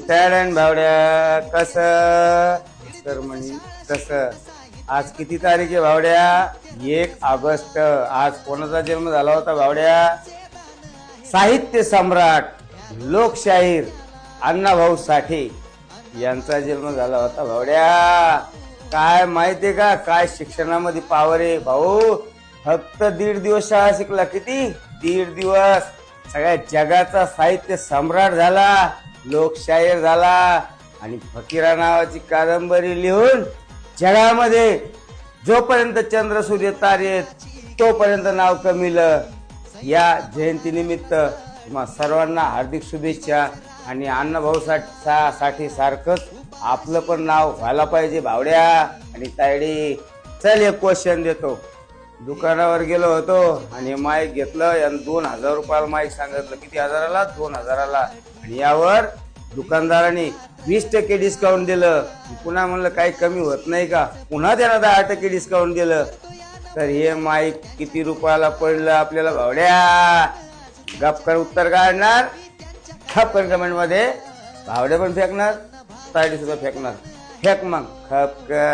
टॅडन भावड्या कस तर म्हणी तस. आज किती तारीख आहे भावड्या? 1 ऑगस्ट. आज कोणाचा जन्म झाला होता भावड्या? साहित्य सम्राट, लोकशाहीर अण्णाभाऊ साठे यांचा जन्म झाला होता भावड्या. काय माहितीये का काय शिक्षणामध्ये पावर आहे भाऊ? फक्त 1.5 दिवस शाळा शिकला. किती? 1.5 दिवस सगळ्या जगाचा साहित्य सम्राट झाला, लोकशाहीर झाला आणि फकीरा नावाची कादंबरी लिहून जगामध्ये जोपर्यंत चंद्र सूर्य तारे तोपर्यंत नाव कमिलं. या जयंतीनिमित्त तुम्हा सर्वांना हार्दिक शुभेच्छा. आणि अण्णाभाऊ साठे सारखंच आपलं पण नाव व्हायला पाहिजे भावड्या आणि तायडी. चल एक क्वेश्चन देतो. दुकानावर गेलो होतो आणि माईक घेतलं आणि 2000 रुपयाला माईक सांगितलं. किती हजाराला? 2000ला. आणि यावर दुकानदाराने 20% डिस्काउंट दिलं. पुन्हा म्हणलं काही कमी होत नाही का? पुन्हा त्यानं 10% डिस्काउंट दिलं. तर हे माईक किती रुपयाला पडलं आपल्याला भावड्या? गपकर उत्तर काढणार, खपकर कमेंट मध्ये भावड्या पण फेकणार, तायडी सुद्धा फेकणार. फेक मग खपकर.